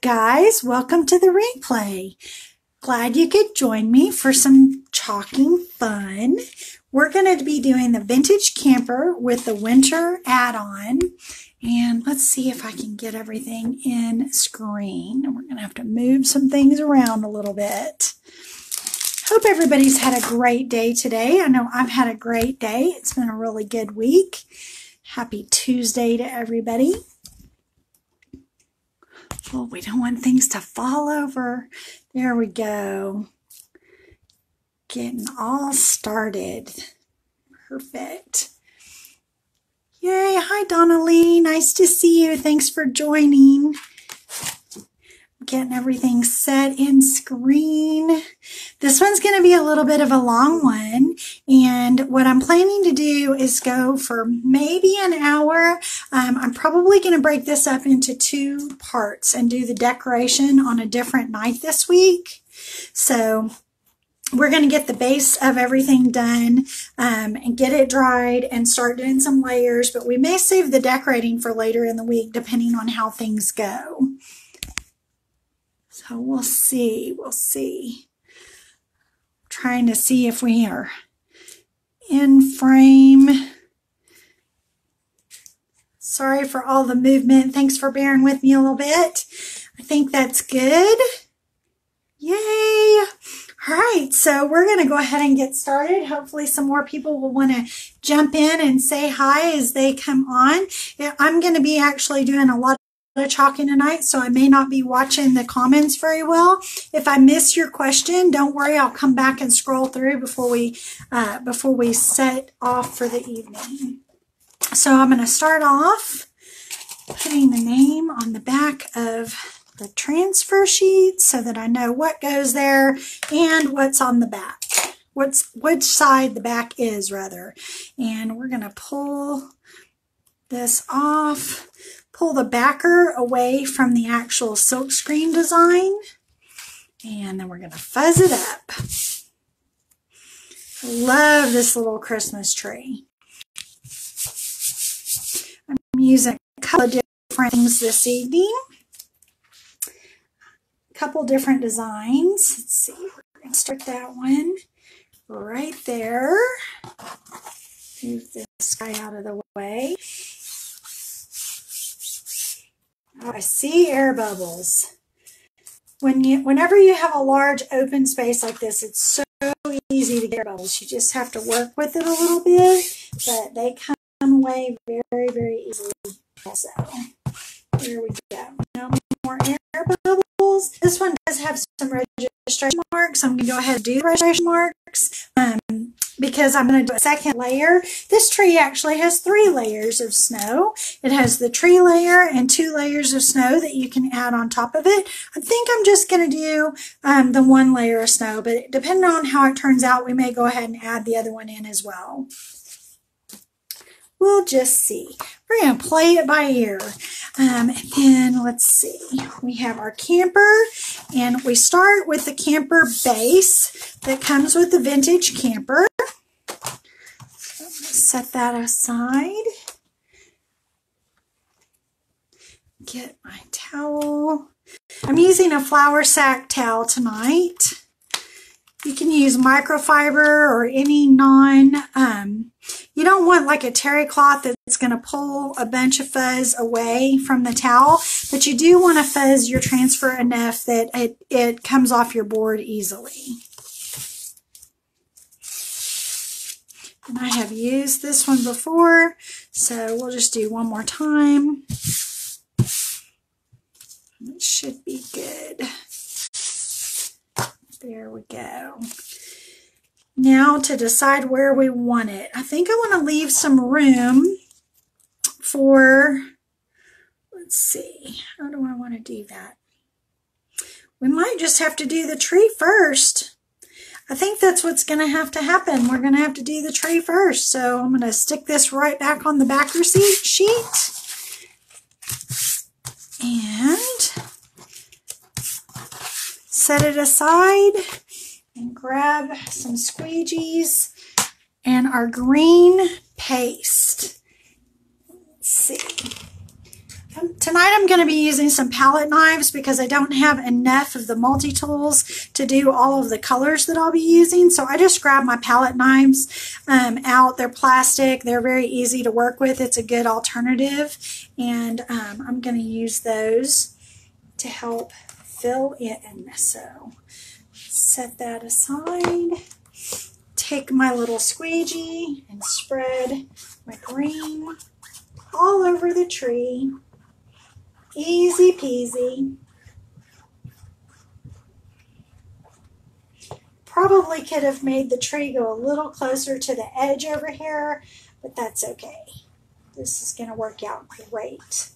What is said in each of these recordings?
guys, welcome to the replay. Glad you could join me for some chalking fun. We're going to be doing the vintage camper with the winter add-on. And let's see if I can get everything in screen. We're going to have to move some things around a little bit. Hope everybody's had a great day today. I know I've had a great day. It's been a really good week. Happy Tuesday to everybody. Oh, we don't want things to fall over. There we go. Getting all started. Perfect. Yay. Hi, Donnelly. Nice to see you. Thanks for joining. Getting everything set in screen. This one's going to be a little bit of a long one, and what I'm planning to do is go for maybe an hour. I'm probably going to break this up into 2 parts and do the decoration on a different night this week. So we're going to get the base of everything done and get it dried and start doing some layers, but we may save the decorating for later in the week depending on how things go. So we'll see. Trying to see if we are in frame. Sorry for all the movement. Thanks for bearing with me a little bit. I think that's good. Yay. All right, so we're going to go ahead and get started. Hopefully some more people will want to jump in and say hi as they come on. I'm going to be actually doing a lot of chalking tonight, so I may not be watching the comments very well. If I miss your question, don't worry, I'll come back and scroll through before we set off for the evening. So I'm going to start off putting the name on the back of the transfer sheet so that I know what goes there and what's on the back, which side the back is rather. And we're going to pull this off. Pull the backer away from the actual silkscreen design, and then we're going to fuzz it up. Love this little Christmas tree. I'm using a couple of different things this evening. A couple different designs. Let's see, we're going to start that one right there. Move this guy out of the way. Oh, I see air bubbles. Whenever you have a large open space like this, it's so easy to get air bubbles. You just have to work with it a little bit, but they come away very, very easily also. There we go. No more air bubbles. This one does have some registration marks. I'm going to go ahead and do the registration marks because I'm going to do a second layer. This tree actually has 3 layers of snow. It has the tree layer and 2 layers of snow that you can add on top of it. I think I'm just going to do the 1 layer of snow, but depending on how it turns out, we may go ahead and add the other one in as well. We'll just see. We're going to play it by ear. And then let's see. We have our camper, and we start with the camper base that comes with the vintage camper. So I'm going to set that aside. Get my towel. I'm using a flour sack towel tonight. You can use microfiber or any you don't want like a terry cloth that's going to pull a bunch of fuzz away from the towel, but you do want to fuzz your transfer enough that it comes off your board easily. And I have used this one before, so we'll just do one more time. It should be good. There we go. Now to decide where we want it. I think I want to leave some room for, let's see, how do I want to do that? We might just have to do the tree first. I think that's what's going to have to happen. We're going to have to do the tree first. So I'm going to stick this right back on the backer sheet. And set it aside and grab some squeegees and our green paste. Let's see. To tonight I'm going to be using some palette knives because I don't have enough of the multi-tools to do all of the colors that I'll be using. So I just grabbed my palette knives out. They're plastic. They're very easy to work with. It's a good alternative. And I'm going to use those to help fill in. So set that aside. Take my little squeegee and spread my green all over the tree. Easy peasy. Probably could have made the tree go a little closer to the edge over here, but that's okay. This is going to work out great.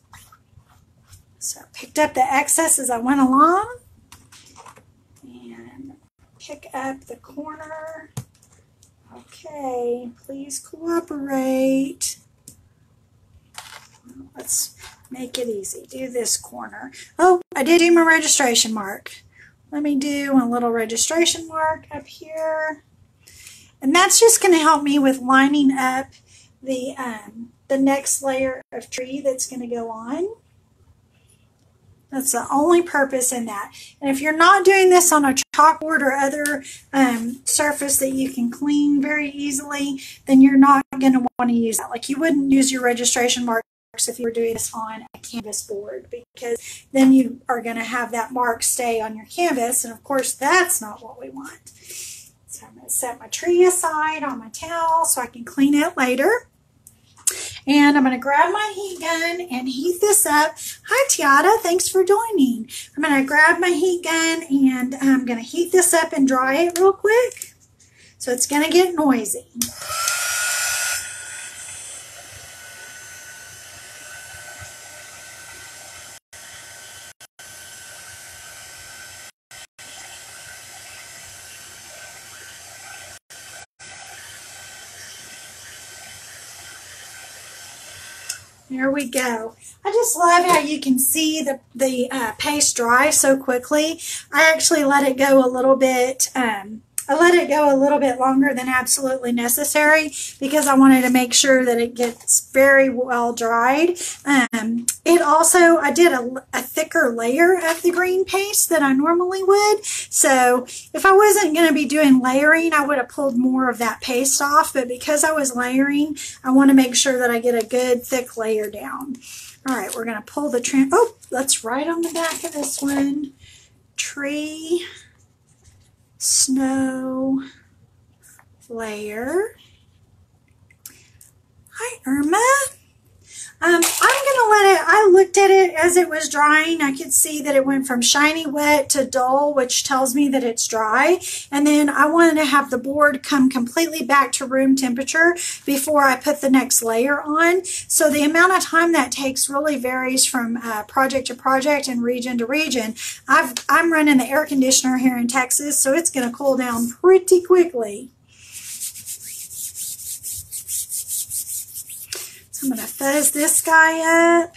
So I picked up the excess as I went along and pick up the corner. Okay, please cooperate. Let's make it easy. Do this corner. Oh, I did do my registration mark. Let me do a little registration mark up here. And that's just going to help me with lining up the next layer of tree that's going to go on. That's the only purpose in that. And if you're not doing this on a chalkboard or other surface that you can clean very easily, then you're not going to want to use that. Like you wouldn't use your registration marks if you were doing this on a canvas board, because then you are going to have that mark stay on your canvas. And of course, that's not what we want. So I'm going to set my tree aside on my towel so I can clean it later. And I'm going to grab my heat gun and heat this up. Hi, Tiara. Thanks for joining. I'm going to grab my heat gun and I'm going to heat this up and dry it real quick. So it's going to get noisy. There we go. I just love how you can see the paste dry so quickly. I actually let it go a little bit. I let it go a little bit longer than absolutely necessary because I wanted to make sure that it gets very well dried. I did a thicker layer of the green paste than I normally would. So if I wasn't going to be doing layering, I would have pulled more of that paste off. But because I was layering, I want to make sure that I get a good thick layer down. All right, we're going to pull the trim. Oh, that's right on the back of this one. Tree. Snow layer. Hi, Irma. I'm going to let it, I looked at it as it was drying. I could see that it went from shiny wet to dull, which tells me that it's dry. And then I wanted to have the board come completely back to room temperature before I put the next layer on. So the amount of time that takes really varies from project to project and region to region. I'm running the air conditioner here in Texas, so it's going to cool down pretty quickly. I'm going to fuzz this guy up.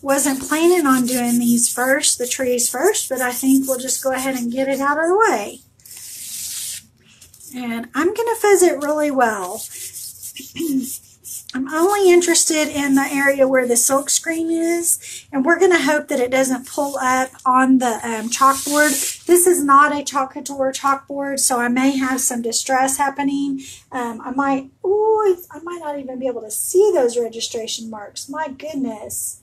Wasn't planning on doing these first, the trees first, but I think we'll just go ahead and get it out of the way. And I'm going to fuzz it really well. I'm only interested in the area where the silk screen is, and we're going to hope that it doesn't pull up on the chalkboard. This is not a Chalk Couture chalkboard, so I may have some distress happening. I might not even be able to see those registration marks. My goodness.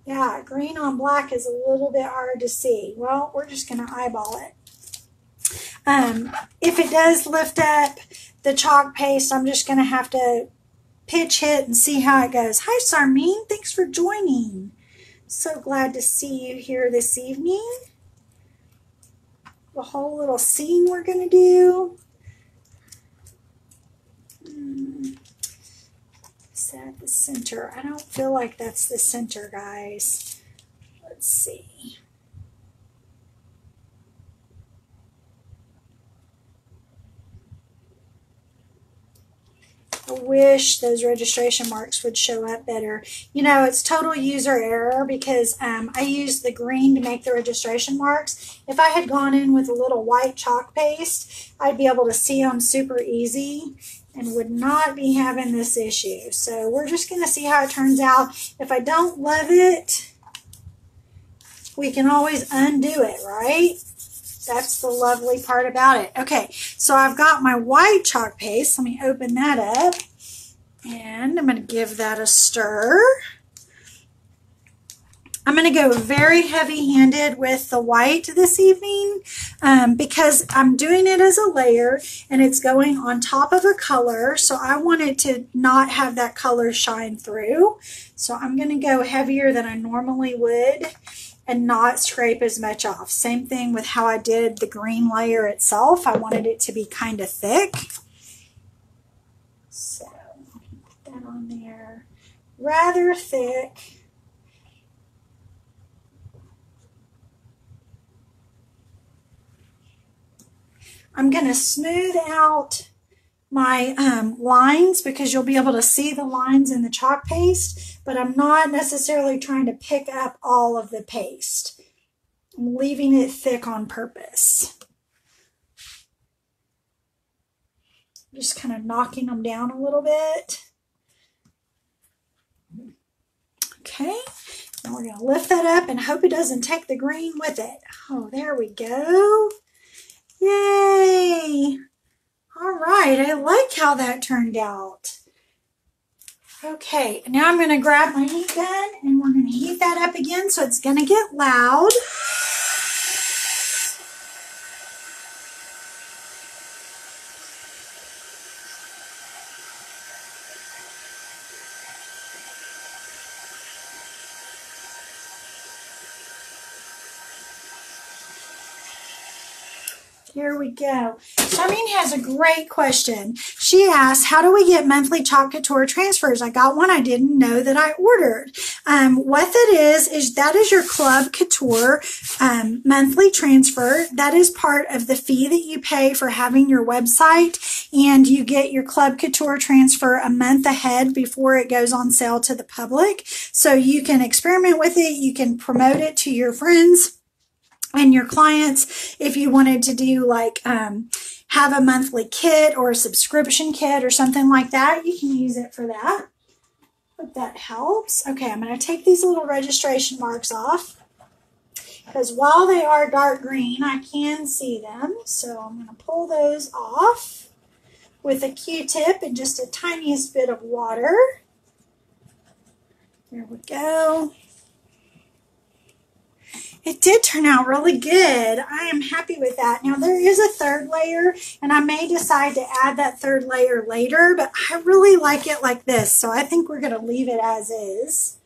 Yeah, green on black is a little bit hard to see. Well, we're just going to eyeball it. If it does lift up the chalk paste, I'm just going to have to pitch hit and see how it goes. Hi, Sarmeen. Thanks for joining. So glad to see you here this evening. The whole little scene we're going to do. Is that the center? I don't feel like that's the center, guys. Let's see. I wish those registration marks would show up better. You know, it's total user error because I used the green to make the registration marks. If I had gone in with a little white chalk paste, I'd be able to see them super easy. and would not be having this issue. So we're just going to see how it turns out. If I don't love it, we can always undo it, right? That's the lovely part about it. Okay, so I've got my white chalk paste. Let me open that up, and I'm going to give that a stir. I'm going to go very heavy-handed with the white this evening because I'm doing it as a layer and it's going on top of a color, so I want it to not have that color shine through. So I'm going to go heavier than I normally would and not scrape as much off. Same thing with how I did the green layer itself. I wanted it to be kind of thick. So put that on there. Rather thick. I'm going to smooth out my lines because you'll be able to see the lines in the chalk paste, but I'm not necessarily trying to pick up all of the paste. I'm leaving it thick on purpose. Just kind of knocking them down a little bit. Okay, now we're going to lift that up and hope it doesn't take the green with it. Oh, there we go. Yay! All right, I like how that turned out. Okay, now I'm going to grab my heat gun and we're going to heat that up again so it's going to get loud. Here we go. Charmaine has a great question. She asked, how do we get monthly Chalk Couture transfers? I got one I didn't know that I ordered. What that is that is your Club Couture monthly transfer. That is part of the fee that you pay for having your website, and you get your Club Couture transfer a month ahead before it goes on sale to the public. So you can experiment with it. You can promote it to your friends and your clients. If you wanted to do like have a monthly kit or a subscription kit or something like that, you can use it for that. Hope that helps. Okay, I'm going to take these little registration marks off because while they are dark green, I can see them. So I'm going to pull those off with a Q-tip and just a tiniest bit of water. There we go. It did turn out really good. I am happy with that. Now there is a third layer and I may decide to add that third layer later, but I really like it like this. So I think we're going to leave it as is.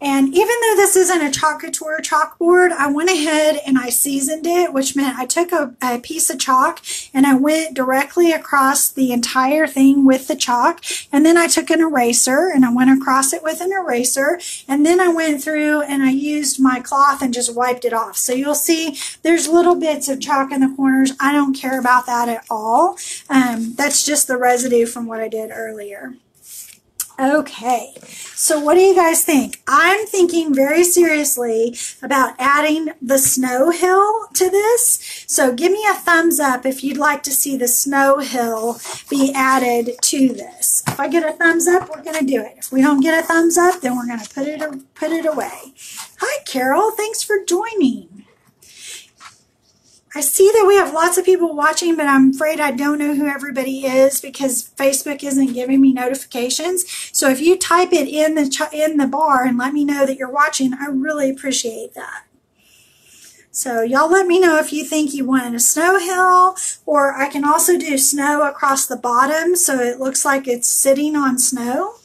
And even though this isn't a Chalk Couture chalkboard, I went ahead and I seasoned it, which meant I took a piece of chalk and I went directly across the entire thing with the chalk. And then I took an eraser and I went across it with an eraser. And then I went through and I used my cloth and just wiped it off. So you'll see there's little bits of chalk in the corners. I don't care about that at all. That's just the residue from what I did earlier. Okay, so what do you guys think? I'm thinking very seriously about adding the snow hill to this. So give me a thumbs up if you'd like to see the snow hill be added to this. If I get a thumbs up, we're going to do it. If we don't get a thumbs up, then we're going to put it away. Hi, Carol. Thanks for joining. I see that we have lots of people watching, but I'm afraid I don't know who everybody is because Facebook isn't giving me notifications. So if you type it in the bar and let me know that you're watching, I really appreciate that. So y'all let me know if you think you want a snow hill, or I can also do snow across the bottom so it looks like it's sitting on snow.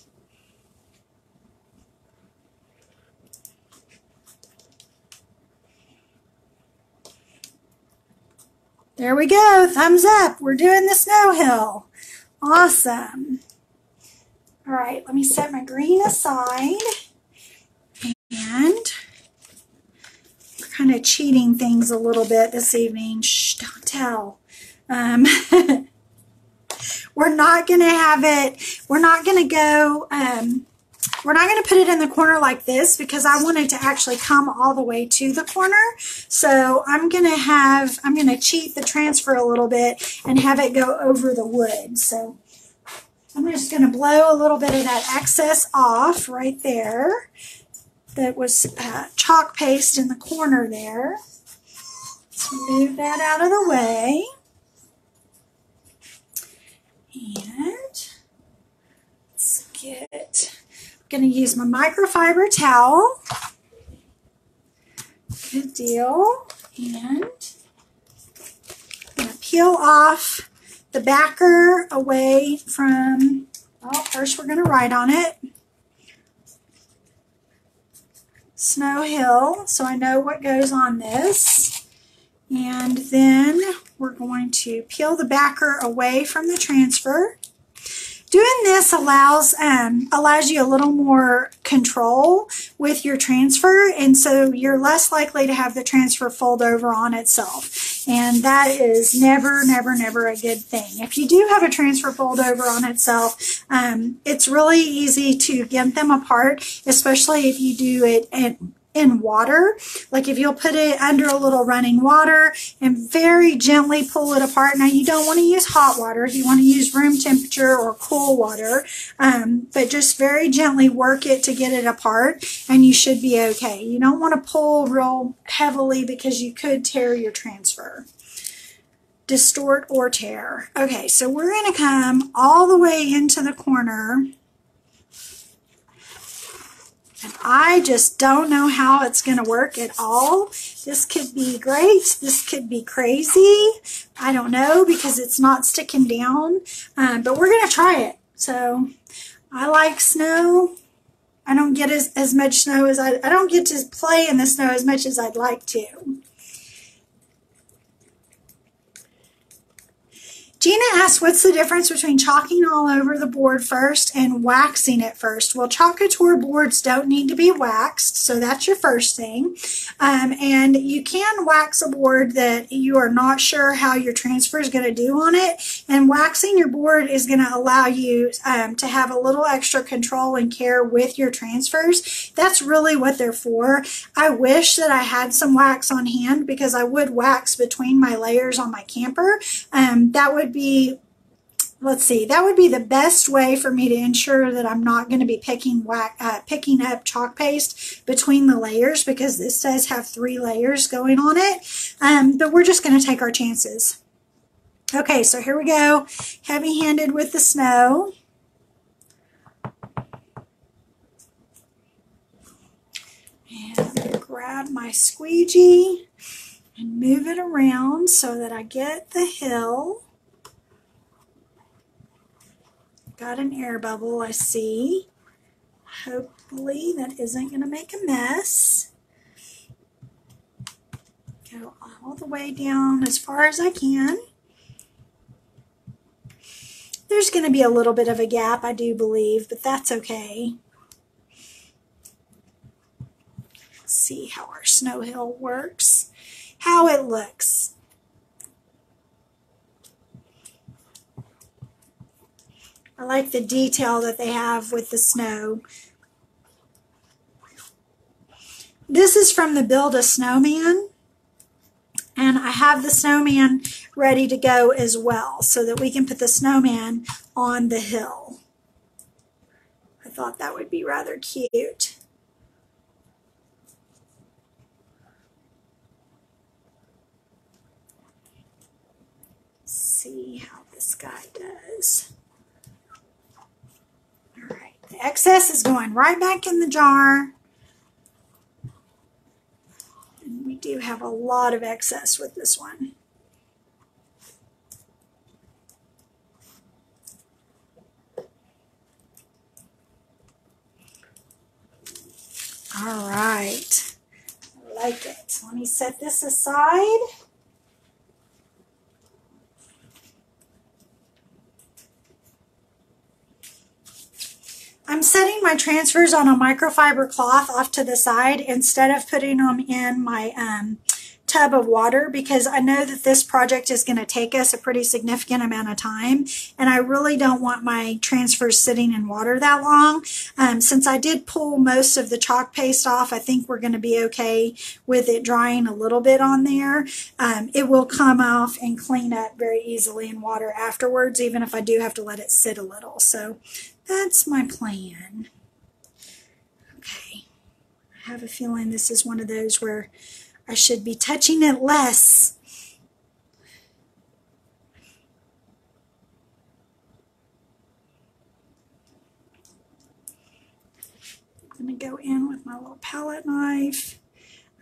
There we go. Thumbs up. We're doing the snow hill. Awesome. All right, let me set my green aside. And we're kind of cheating things a little bit this evening. Shh, don't tell. We're not going to have it. We're not going to go we're not going to put it in the corner like this because I want it to actually come all the way to the corner. So I'm going to cheat the transfer a little bit and have it go over the wood. So I'm just going to blow a little bit of that excess off right there. That was chalk paste in the corner there. Let's move that out of the way. And let's get, I'm going to use my microfiber towel. Good deal. And I'm going to peel off the backer away from, well, first we're going to write on it. Snow Hill, so I know what goes on this. And then we're going to peel the backer away from the transfer. Doing this allows you a little more control with your transfer, and so you're less likely to have the transfer fold over on itself. And that is never, never, never a good thing. If you do have a transfer fold over on itself, it's really easy to get them apart, especially if you do it in water. Like if you'll put it under a little running water and very gently pull it apart. Now you don't want to use hot water. You want to use room temperature or cool water, but just very gently work it to get it apart and you should be okay. You don't want to pull real heavily because you could tear your transfer. Distort or tear. Okay, so we're going to come all the way into the corner. And I just don't know how it's going to work at all. This could be great. This could be crazy. I don't know because it's not sticking down. But we're going to try it. So I like snow. I don't get as much snow as I don't get to play in the snow as much as I'd like to. Gina asked, what's the difference between chalking all over the board first and waxing it first? Well, Chalk Couture boards don't need to be waxed, so that's your first thing. And you can wax a board that you are not sure how your transfer is going to do on it. And waxing your board is going to allow you to have a little extra control and care with your transfers. That's really what they're for. I wish that I had some wax on hand because I would wax between my layers on my camper. That would be, let's see, that would be the best way for me to ensure that I'm not going to be picking up chalk paste between the layers because this does have 3 layers going on it. But we're just going to take our chances. Okay, so here we go. Heavy-handed with the snow. And I'm going to grab my squeegee and move it around so that I get the hill. Got an air bubble, I see. Hopefully that isn't going to make a mess. Go all the way down as far as I can. There's going to be a little bit of a gap, I do believe, but that's okay. Let's see how our snow hill works, how it looks. I like the detail that they have with the snow. This is from the Build a Snowman, and I have the snowman ready to go as well so that we can put the snowman on the hill. I thought that would be rather cute. Let's see how this guy does. The excess is going right back in the jar. And we do have a lot of excess with this one. All right. I like it. Let me set this aside. I'm setting my transfers on a microfiber cloth off to the side instead of putting them in my tub of water because I know that this project is going to take us a pretty significant amount of time, and I really don't want my transfers sitting in water that long. Since I did pull most of the chalk paste off, I think we're going to be okay with it drying a little bit on there. It will come off and clean up very easily in water afterwards, even if I do have to let it sit a little. So that's my plan. Okay, I have a feeling this is one of those where I should be touching it less. I'm going to go in with my little palette knife.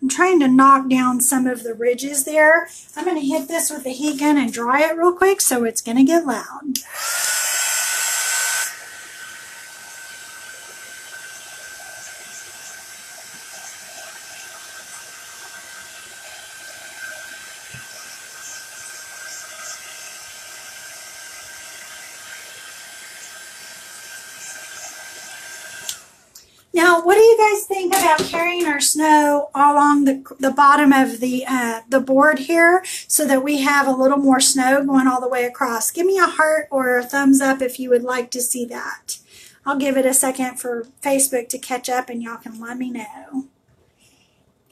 I'm trying to knock down some of the ridges there. I'm going to hit this with the heat gun and dry it real quick, so it's going to get loud. Now, what do you guys think about carrying our snow along the bottom of the board here so that we have a little more snow going all the way across? Give me a heart or a thumbs up if you would like to see that. I'll give it a second for Facebook to catch up and y'all can let me know.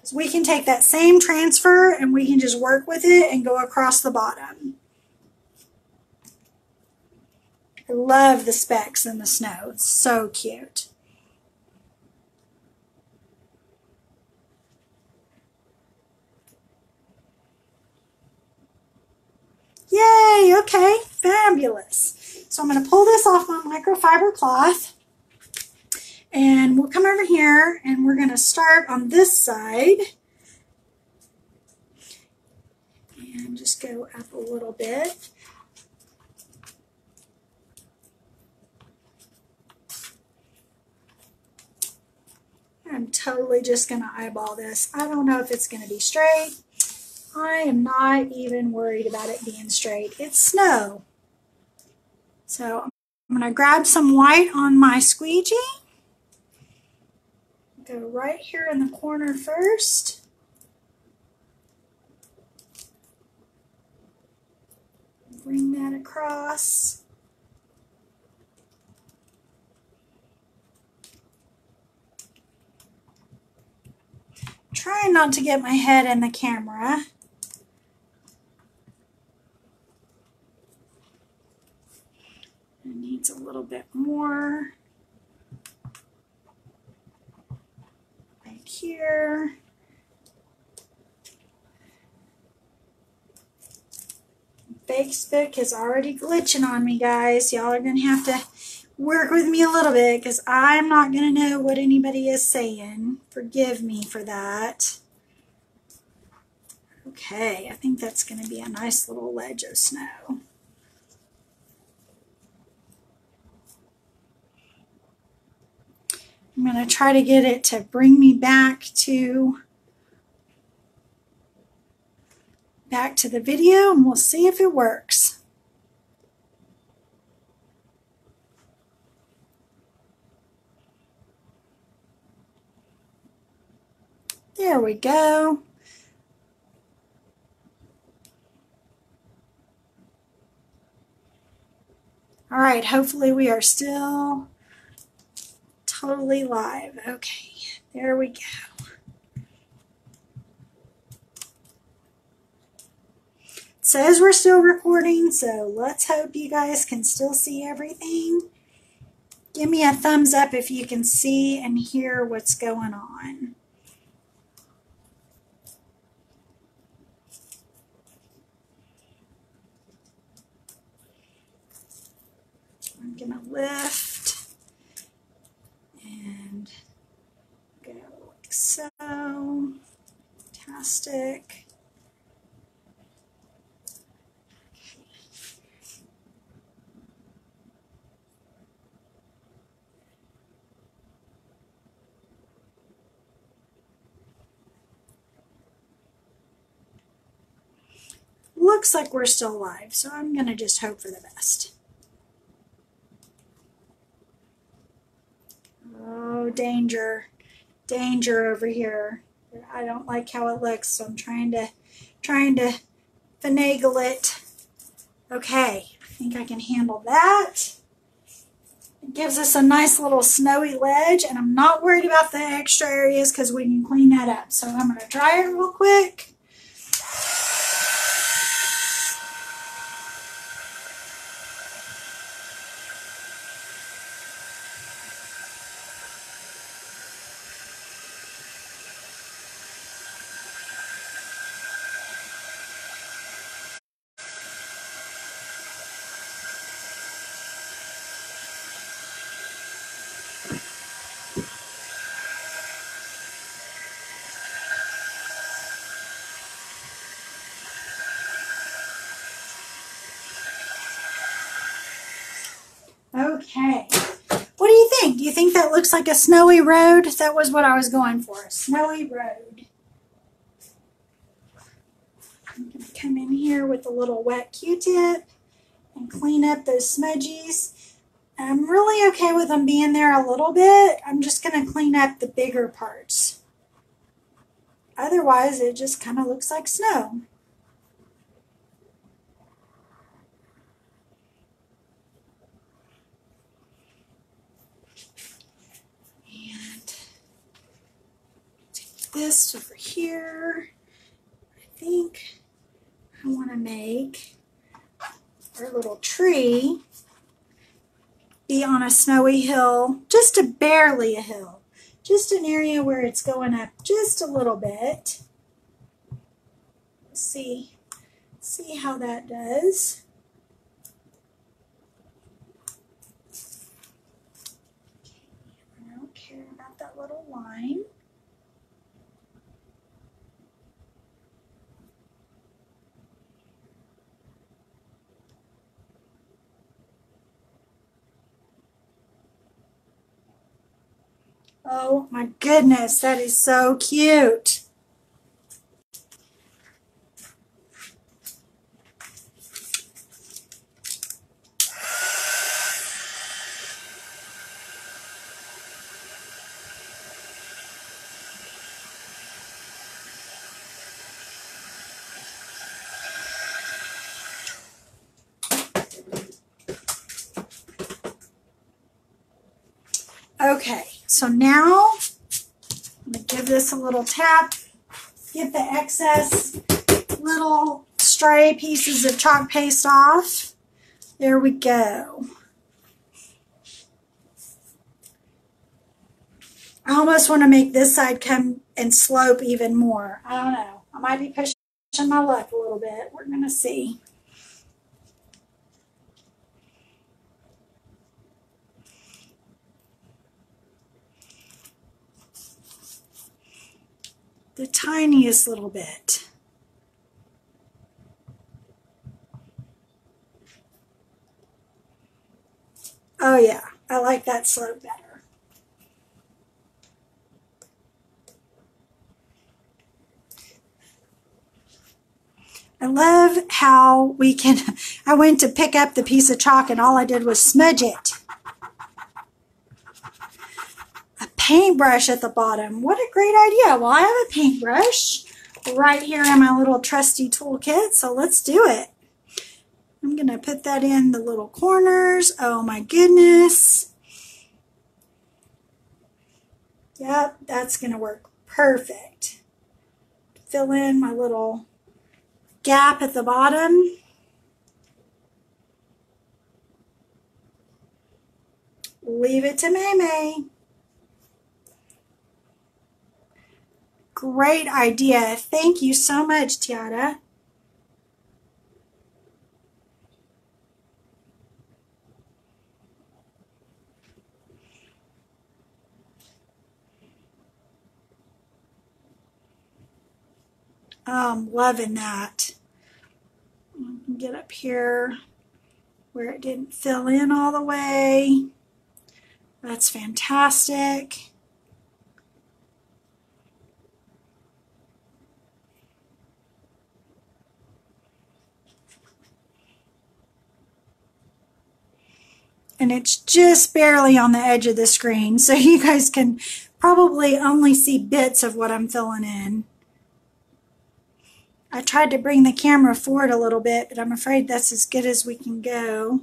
So we can take that same transfer and we can just work with it and go across the bottom. I love the specks in the snow. It's so cute. Yay, okay, fabulous. So I'm going to pull this off my microfiber cloth, and we'll come over here and we're going to start on this side and just go up a little bit. I'm totally just going to eyeball this. I don't know if it's going to be straight. I am not even worried about it being straight. It's snow. So I'm going to grab some white on my squeegee. Go right here in the corner first. Bring that across. Trying not to get my head in the camera. It needs a little bit more right here. Facebook is already glitching on me, guys. Y'all are going to have to work with me a little bit because I'm not going to know what anybody is saying. Forgive me for that. Okay, I think that's going to be a nice little ledge of snow. I'm going to try to get it to bring me back to the video, and we'll see if it works. There we go. All right, hopefully we are still totally live. Okay, there we go. It says we're still recording, so let's hope you guys can still see everything. Give me a thumbs up if you can see and hear what's going on. I'm going to lift and go like so. Fantastic. Looks like we're still live, so I'm going to just hope for the best. Oh, danger. Danger over here. I don't like how it looks, so I'm trying to trying to finagle it. Okay, I think I can handle that. It gives us a nice little snowy ledge, and I'm not worried about the extra areas because we can clean that up. So I'm going to dry it real quick. Okay, what do you think? Do you think that looks like a snowy road? That was what I was going for, a snowy road. I'm going to come in here with a little wet Q-tip and clean up those smudgies. I'm really okay with them being there a little bit. I'm just going to clean up the bigger parts. Otherwise, it just kind of looks like snow. This over here. I think I want to make our little tree be on a snowy hill, just barely a hill, just an area where it's going up just a little bit. Let's see how that does. I don't care about that little line. Oh my goodness, that is so cute. Okay, so now I'm going to give this a little tap, get the excess little stray pieces of chalk paste off. There we go. I almost want to make this side come and slope even more. I don't know. I might be pushing my luck a little bit. We're going to see. The tiniest little bit. Oh yeah, I like that slope better. I love how we can, I went to pick up the piece of chalk and all I did was smudge it. A paintbrush at the bottom. What a great idea. Well, I have a paintbrush right here in my little trusty toolkit, so let's do it. I'm going to put that in the little corners. Oh my goodness. Yep, that's going to work perfect. Fill in my little gap at the bottom. Leave it to May. Great idea. Thank you so much, Tiara. I'm loving that. Get up here where it didn't fill in all the way. That's fantastic. And it's just barely on the edge of the screen, so you guys can probably only see bits of what I'm filling in. I tried to bring the camera forward a little bit, but I'm afraid that's as good as we can go.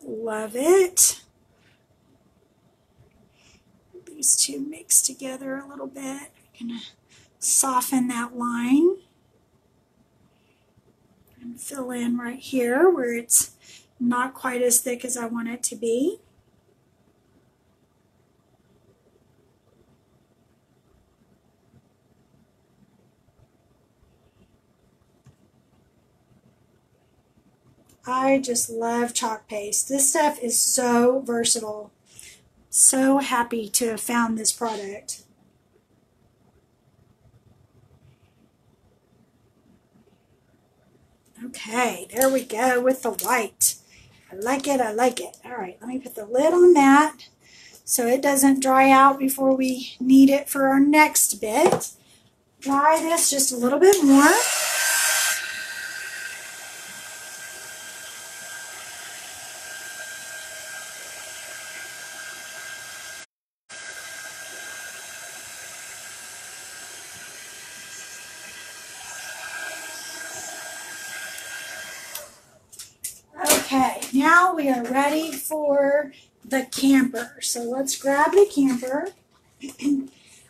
Love it. These two mix together a little bit. I'm going to soften that line and fill in right here where it's not quite as thick as I want it to be. I just love chalk paste. This stuff is so versatile. So happy to have found this product. Okay, there we go with the white. I like it, I like it. All right, let me put the lid on that so it doesn't dry out before we need it for our next bit. Dry this just a little bit more. Okay, now we are ready for the camper. So let's grab the camper.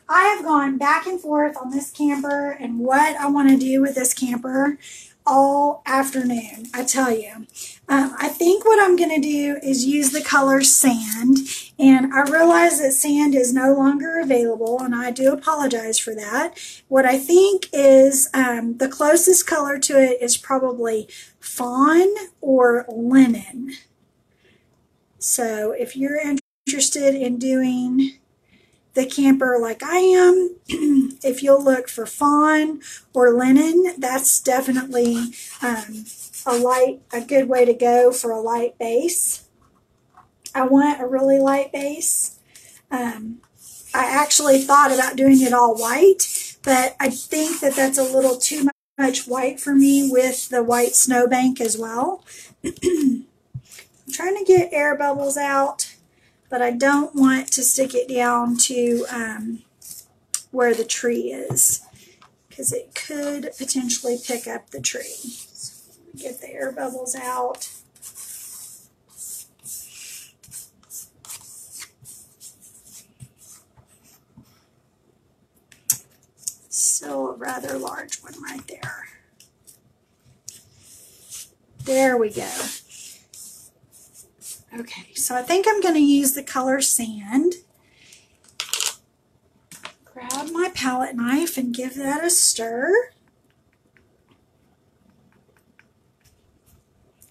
I have gone back and forth on this camper and what I want to do with this camper all afternoon, I tell you. I think what I'm going to do is use the color sand, and I realize that sand is no longer available, and I do apologize for that. What I think is the closest color to it is probably fawn or linen. So if you're interested in doing the camper like I am, if you'll look for fawn or linen, that's definitely a good way to go for a light base. I want a really light base. I actually thought about doing it all white, but I think that that's a little too much white for me with the white snowbank as well. I'm trying to get air bubbles out, but I don't want to stick it down to where the tree is, because it could potentially pick up the tree. So get the air bubbles out. Still a rather large one right there. There we go. Okay, so I think I'm going to use the color sand. Grab my palette knife and give that a stir.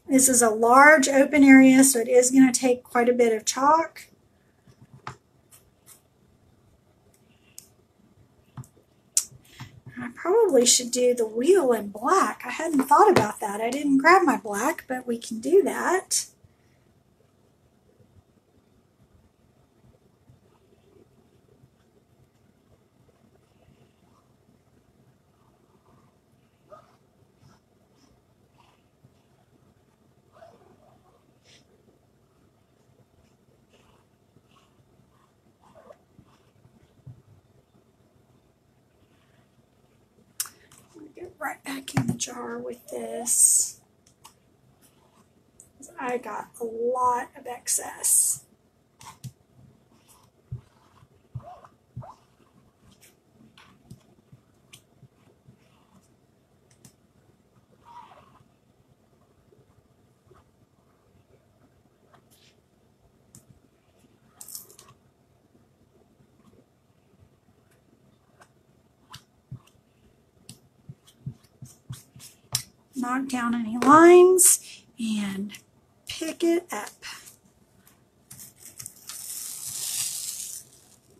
This is a large open area, so it is going to take quite a bit of chalk. I probably should do the wheel in black. I hadn't thought about that. I didn't grab my black, but we can do that. Get right back in the jar with this. I got a lot of excess. Knock down any lines and pick it up.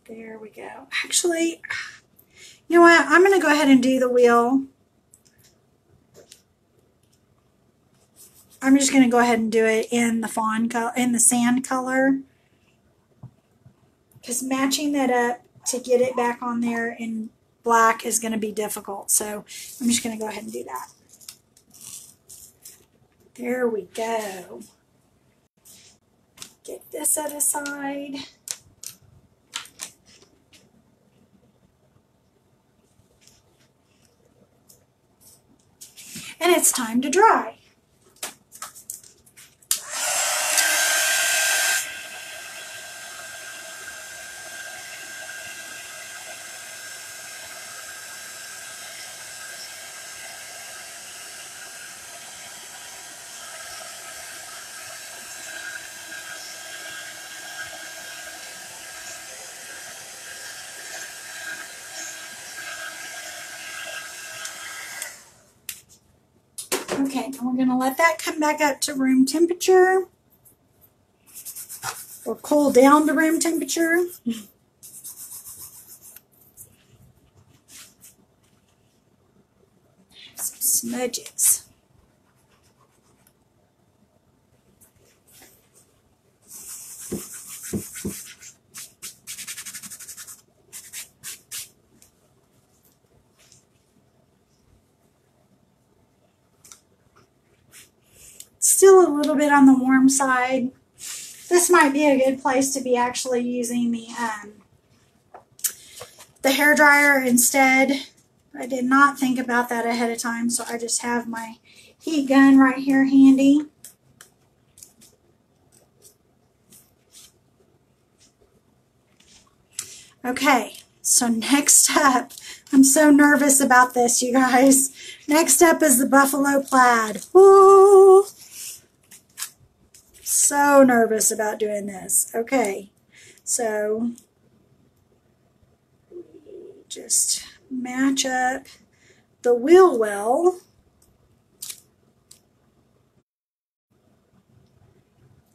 There we go. Actually, you know what? I'm going to go ahead and do the wheel. I'm just going to go ahead and do it in the fawn color, in the sand color. because matching that up to get it back on there in black is going to be difficult. So I'm just going to go ahead and do that. There we go. Get this set aside. And it's time to dry. Okay, now we're going to let that come back up to room temperature, or cool down to room temperature. Some smudges. Still a little bit on the warm side. This might be a good place to be actually using the hairdryer instead. I did not think about that ahead of time, so I just have my heat gun right here handy. Okay, so next up, I'm so nervous about this, you guys. Next up is the buffalo plaid. Woo! So nervous about doing this. Okay, so just match up the wheel well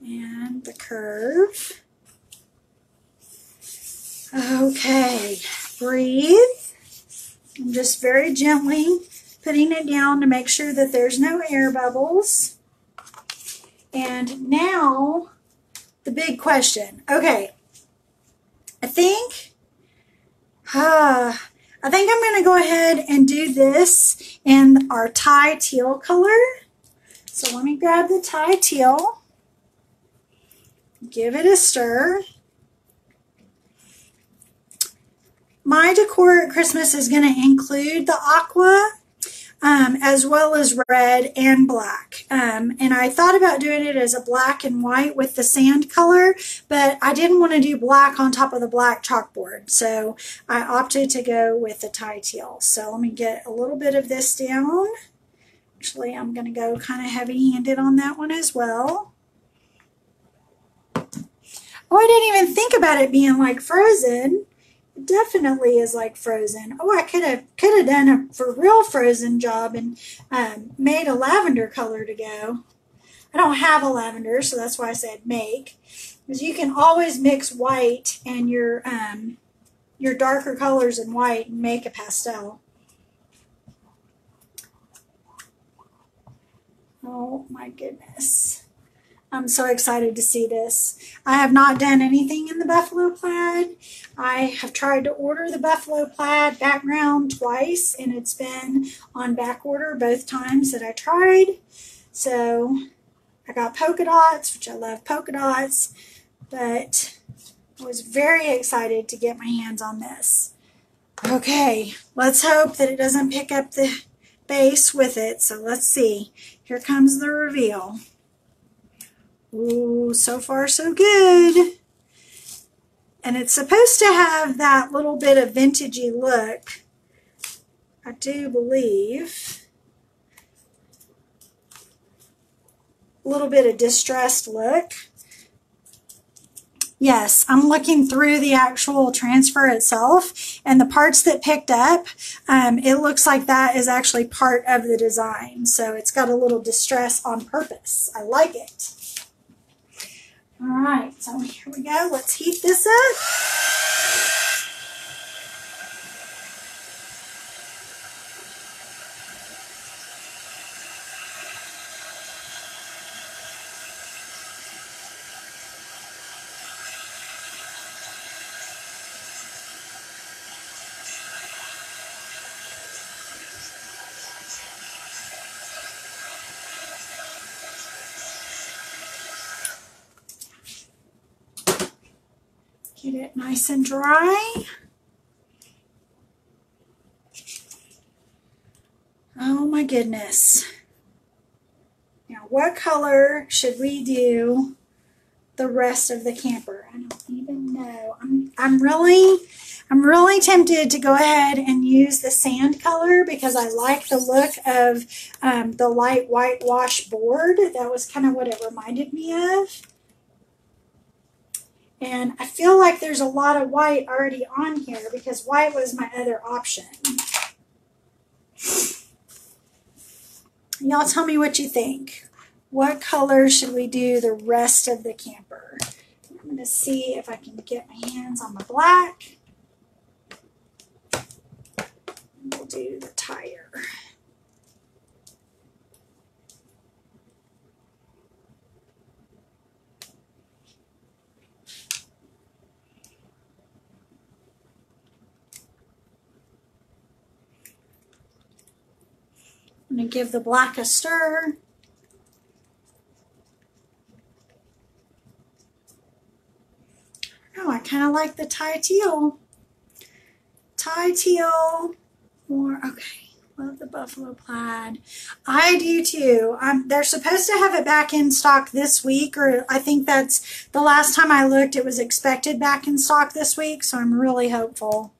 and the curve. Okay, breathe. I'm just very gently putting it down to make sure that there's no air bubbles. And now the big question. Okay, I think I'm going to go ahead and do this in our Thai teal color. So let me grab the Thai teal, give it a stir. My decor at Christmas is going to include the aqua as well as red and black. And I thought about doing it as a black and white with the sand color, but I didn't want to do black on top of the black chalkboard. So I opted to go with the Thai teal. So let me get a little bit of this down. Actually, I'm going to go kind of heavy-handed on that one as well. Oh, I didn't even think about it being like frozen. It definitely is like frozen. Oh, I could have done a for real frozen job and made a lavender color to go. I don't have a lavender, so that's why I said make. Because you can always mix white and your darker colors in white and make a pastel. Oh my goodness. I'm so excited to see this. I have not done anything in the buffalo plaid. I have tried to order the buffalo plaid background twice, and it's been on back order both times that I tried. So I got polka dots, which I love polka dots, but I was very excited to get my hands on this. Okay, let's hope that it doesn't pick up the base with it. So let's see. Here comes the reveal. Ooh, so far so good. And it's supposed to have that little bit of vintagey look, I do believe. A little bit of distressed look. Yes, I'm looking through the actual transfer itself, and the parts that picked up, it looks like that is actually part of the design. So it's got a little distress on purpose. I like it. All right, so here we go. Let's heat this up. Get it nice and dry. Oh my goodness. Now, what color should we do the rest of the camper? I don't even know. I'm really tempted to go ahead and use the sand color because I like the look of the light whitewash board. That was kind of what it reminded me of. And I feel like there's a lot of white already on here because white was my other option. Y'all tell me what you think. What color should we do the rest of the camper? I'm going to see if I can get my hands on my black. We'll do the tire. I'm going to give the black a stir. Oh, I kind of like the tie teal. Tie teal. More, okay, love the buffalo plaid. I do too. They're supposed to have it back in stock this week, or I think that's the last time I looked, it was expected back in stock this week, so I'm really hopeful.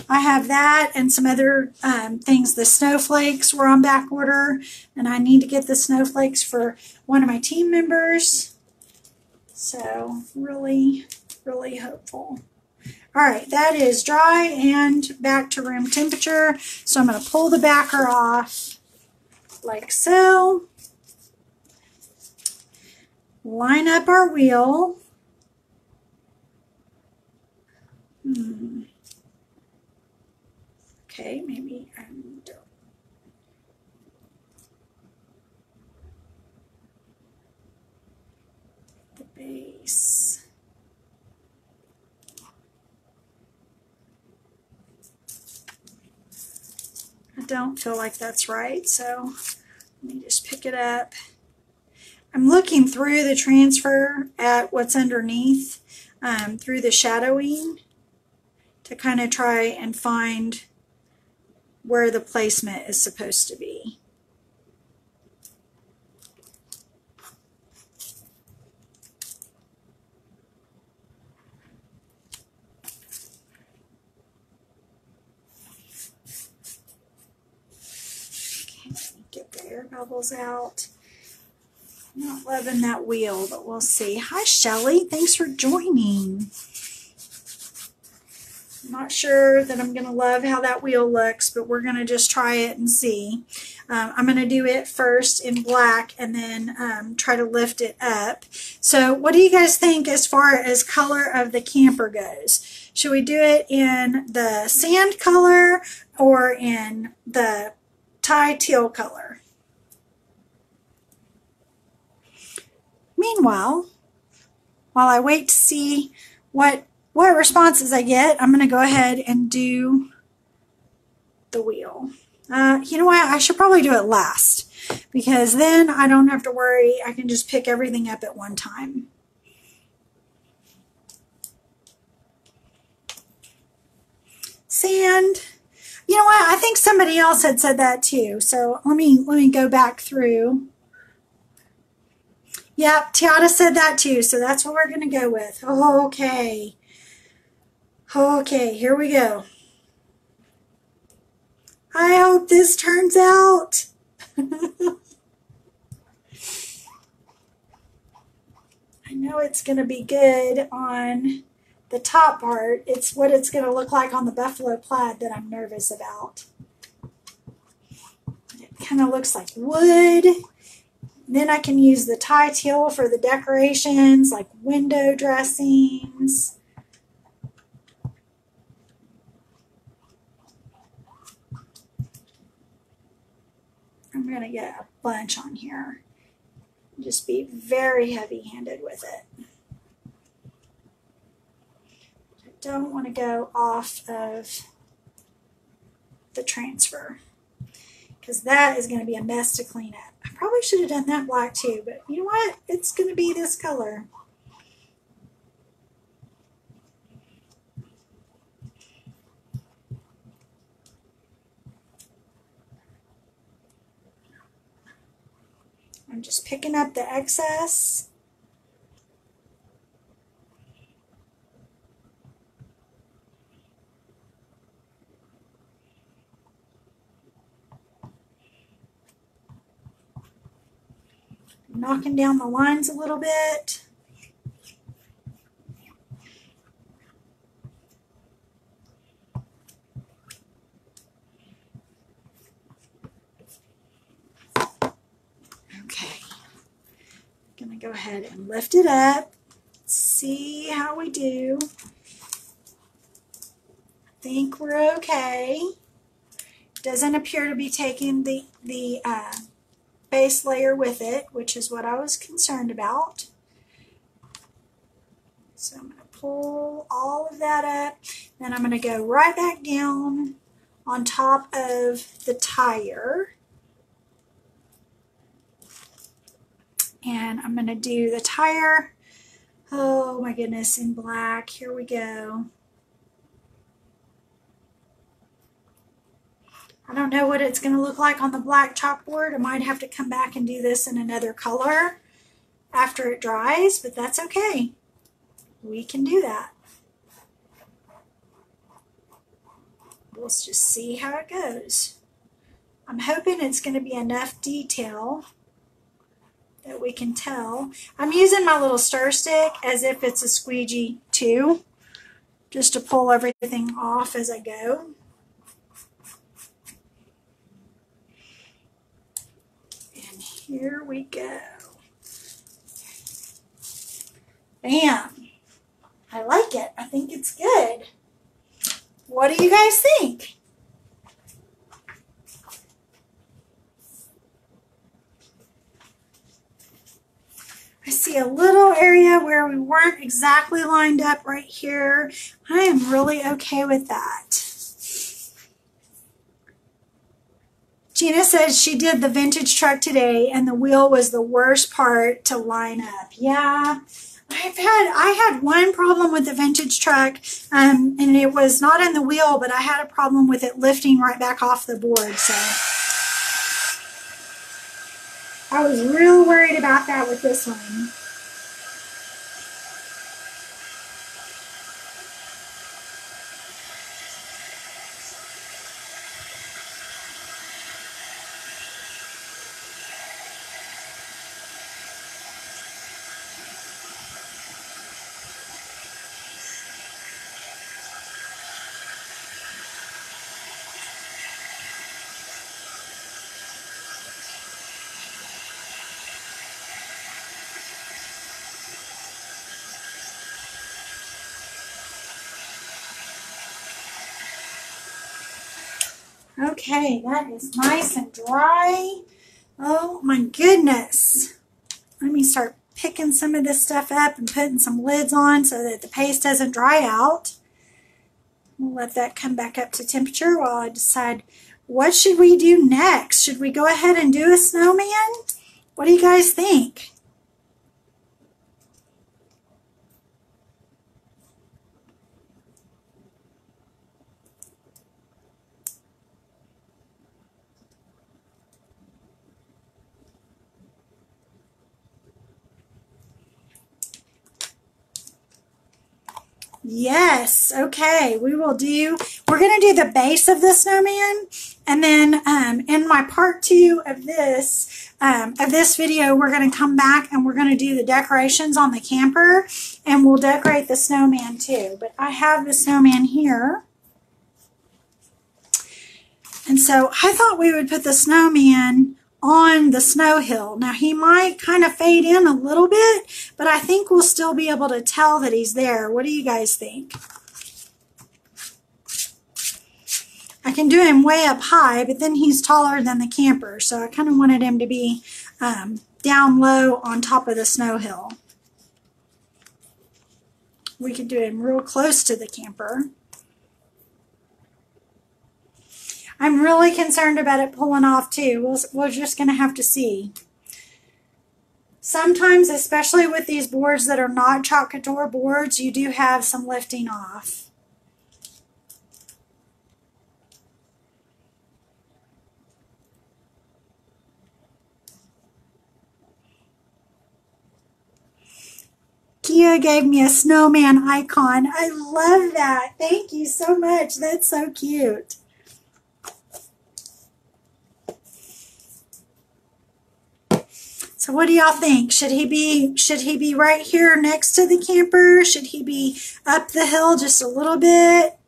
I have that and some other things. The snowflakes were on back order, and I need to get the snowflakes for one of my team members. So really, really hopeful. All right, that is dry and back to room temperature. So I'm going to pull the backer off like so. Line up our wheel. Okay, maybe I'm done. The base. I don't feel like that's right, so let me just pick it up. I'm looking through the transfer at what's underneath, through the shadowing, to kind of try and find where the placement is supposed to be. Okay, get the air bubbles out. I'm not loving that wheel, but we'll see. Hi, Shelly. Thanks for joining. I'm not sure that I'm going to love how that wheel looks, but we're going to just try it and see. I'm going to do it first in black and then try to lift it up. So what do you guys think as far as color of the camper goes? Should we do it in the sand color or in the tie teal color? Meanwhile, while I wait to see what responses I get, I'm going to go ahead and do the wheel. You know what? I should probably do it last because then I don't have to worry. I can just pick everything up at one time. Sand. You know what? I think somebody else had said that too. So let me go back through. Yep, Tiana said that too. So that's what we're going to go with. Oh, okay. Okay, here we go. I hope this turns out. I know it's going to be good on the top part. It's what it's going to look like on the buffalo plaid that I'm nervous about. It kind of looks like wood. Then I can use the tie teal for the decorations, like window dressings. I'm going to get a bunch on here. Just be very heavy-handed with it. I don't want to go off of the transfer because that is going to be a mess to clean up. I probably should have done that black too, but you know what? It's going to be this color. I'm just picking up the excess. Knocking down the lines a little bit. Okay, I'm gonna go ahead and lift it up. See how we do. I think we're okay. Doesn't appear to be taking the base layer with it, which is what I was concerned about. So I'm going to pull all of that up. Then I'm going to go right back down on top of the tire. And I'm going to do the tire, oh my goodness, in black. Here we go. I don't know what it's going to look like on the black chalkboard. I might have to come back and do this in another color after it dries, but that's okay. We can do that. Let's just see how it goes. I'm hoping it's going to be enough detail that we can tell. I'm using my little stir stick as if it's a squeegee too, just to pull everything off as I go. And here we go. Bam! I like it. I think it's good. What do you guys think? I see a little area where we weren't exactly lined up right here. I am really okay with that. Gina says she did the vintage truck today and the wheel was the worst part to line up. Yeah, I had one problem with the vintage truck, and it was not in the wheel, but I had a problem with it lifting right back off the board. So I was real worried about that with this one. Okay, that is nice and dry. Oh my goodness. Let me start picking some of this stuff up and putting some lids on so that the paste doesn't dry out. We'll let that come back up to temperature while I decide what should we do next. Should we go ahead and do a snowman? What do you guys think? Yes, okay, we're going to do the base of the snowman, and then in my part 2 of this video, we're going to come back and we're going to do the decorations on the camper, and we'll decorate the snowman too. But I have the snowman here, and so I thought we would put the snowman on the snow hill. Now he might kind of fade in a little bit, but I think we'll still be able to tell that he's there. What do you guys think? I can do him way up high, but then he's taller than the camper, so I kind of wanted him to be down low on top of the snow hill. We could do him real close to the camper. I'm really concerned about it pulling off too. We're just going to have to see. Sometimes, especially with these boards that are not Chalk Couture boards, you do have some lifting off. Kia gave me a snowman icon. I love that. Thank you so much. That's so cute. So what do y'all think? Should he be right here next to the camper? Should he be up the hill just a little bit?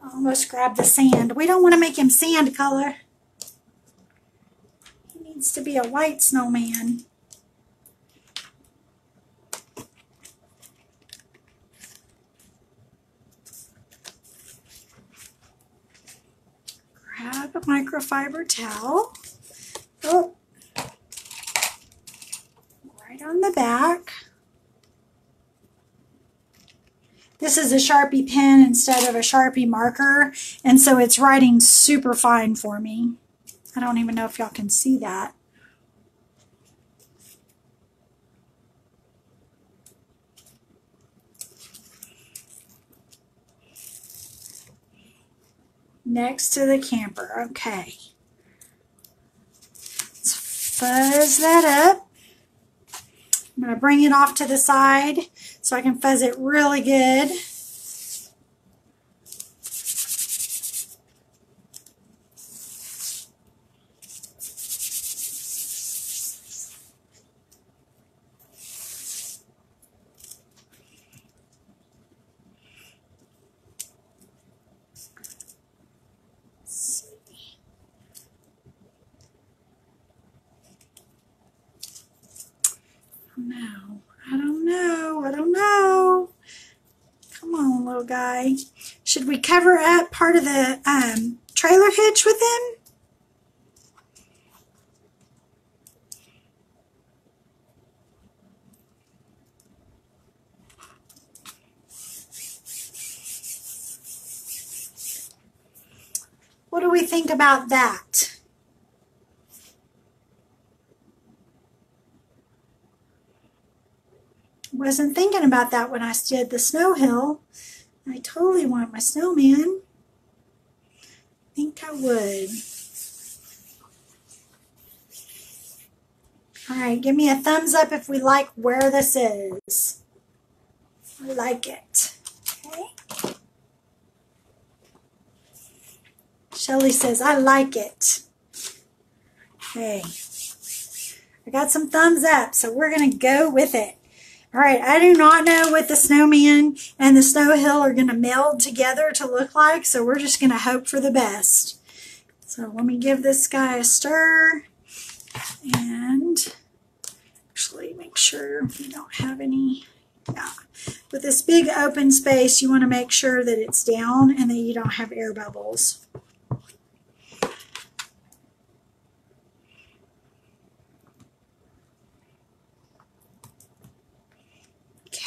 Almost grabbed the sand. We don't want to make him sand color. He needs to be a white snowman. Grab a microfiber towel. Oh, right on the back. This is a Sharpie pen instead of a Sharpie marker, and so it's writing super fine for me. I don't even know if y'all can see that. Next to the camper, okay. Let's fuzz that up. I'm going to bring it off to the side so I can fuzz it really good. I don't know. Come on, little guy. Should we cover up part of the trailer hitch with him? What do we think about that? Wasn't thinking about that when I did the snow hill. I totally want my snowman. I think I would. All right, give me a thumbs up if we like where this is. I like it. Okay. Shelly says, I like it. Okay. I got some thumbs up, so we're going to go with it. All right, I do not know what the snowman and the snow hill are going to meld together to look like, so we're just going to hope for the best. So let me give this guy a stir and actually make sure we don't have any. Yeah. With this big open space, you want to make sure that it's down and that you don't have air bubbles.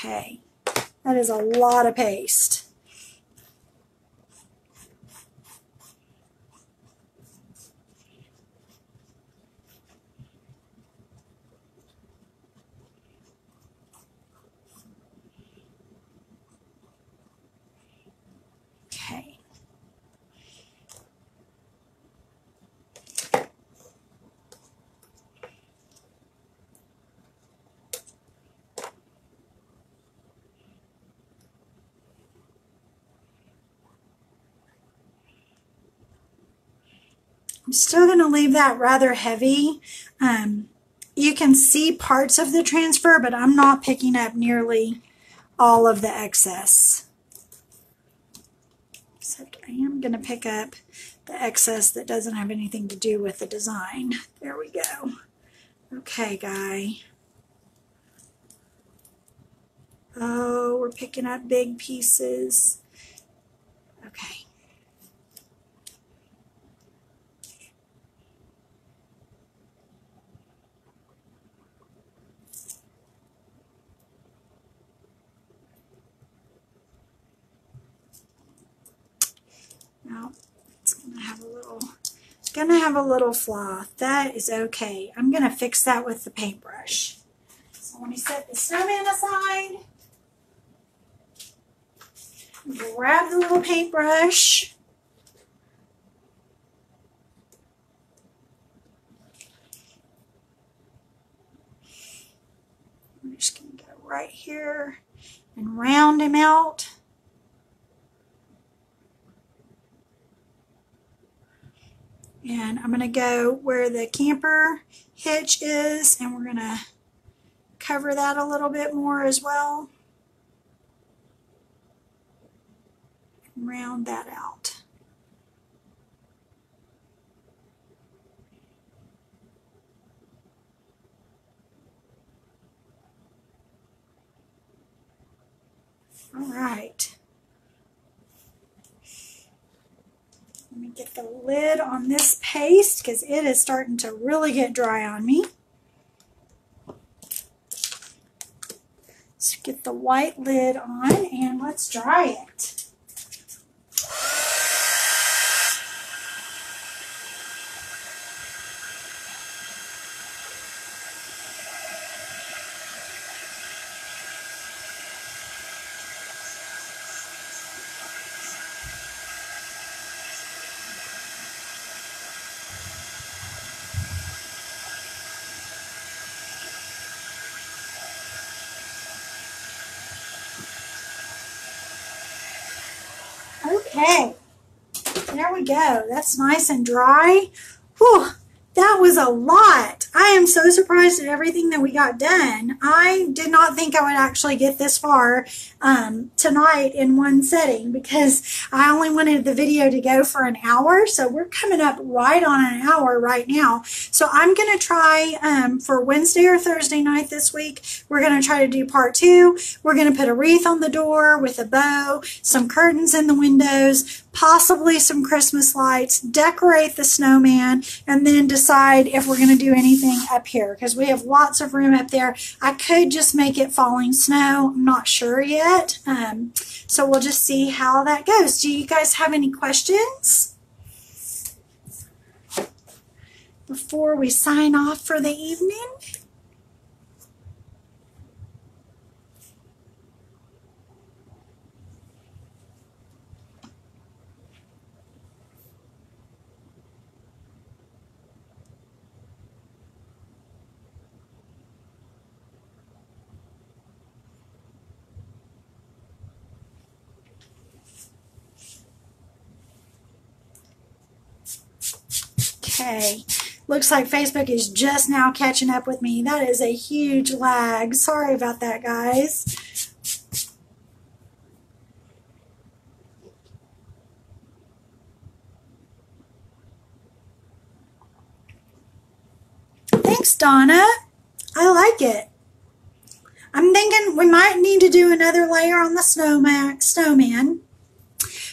Okay, that is a lot of paste. Okay. I'm still going to leave that rather heavy. You can see parts of the transfer, but I'm not picking up nearly all of the excess. Except I am going to pick up the excess that doesn't have anything to do with the design. There we go. Okay, guy. Oh, we're picking up big pieces. Okay. Now, it's going to have a little flaw. That is okay. I'm going to fix that with the paintbrush. So let me set the snowman aside. Grab the little paintbrush. right here and round him out. And I'm going to go where the camper hitch is, and we're going to cover that a little bit more as well. Round that out. All right. Let me get the lid on this paste because it is starting to really get dry on me. Let's get the white lid on and let's dry it. Okay, there we go. That's nice and dry. Whew, that was a lot. I am so surprised at everything that we got done. I did not think I would actually get this far tonight in one setting because I only wanted the video to go for an hour. So we're coming up right on an hour right now. So I'm going to try for Wednesday or Thursday night this week, we're going to try to do part 2. We're going to put a wreath on the door with a bow, some curtains in the windows, possibly some Christmas lights, decorate the snowman, and then decide if we're going to do anything up here because we have lots of room up there. I could just make it falling snow. I'm not sure yet. So we'll just see how that goes. Do you guys have any questions before we sign off for the evening? Okay, looks like Facebook is just now catching up with me. That is a huge lag. Sorry about that, guys. Thanks, Donna. I like it. I'm thinking we might need to do another layer on the snowman.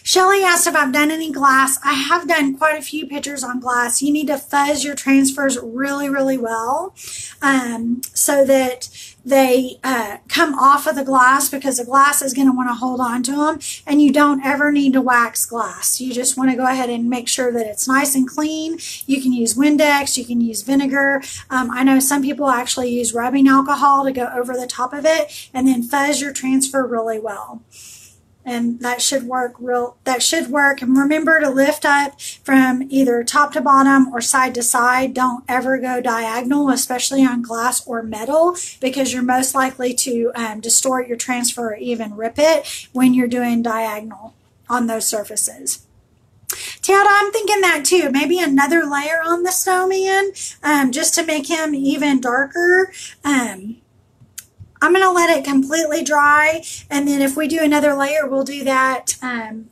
Shelly asked if I've done any glass. I have done quite a few pictures on glass. You need to fuzz your transfers really, really well so that they come off of the glass because the glass is going to want to hold on to them, and you don't ever need to wax glass. You just want to go ahead and make sure that it's nice and clean. You can use Windex, you can use vinegar. I know some people actually use rubbing alcohol to go over the top of it and then fuzz your transfer really well. And that should work and remember to lift up from either top to bottom or side to side. Don't ever go diagonal, especially on glass or metal, because you're most likely to distort your transfer or even rip it when you're doing diagonal on those surfaces. Tada, I'm thinking that too. Maybe another layer on the snowman just to make him even darker. I'm going to let it completely dry, and then if we do another layer, we'll do that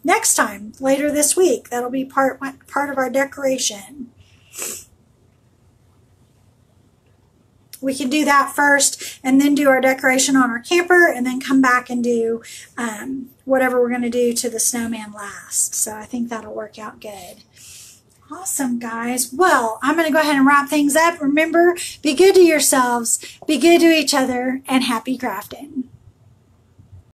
next time, later this week. That'll be part of our decoration. We can do that first and then do our decoration on our camper and then come back and do whatever we're going to do to the snowman last. So I think that'll work out good. Awesome, guys. Well, I'm going to go ahead and wrap things up. Remember, be good to yourselves, be good to each other, and happy crafting.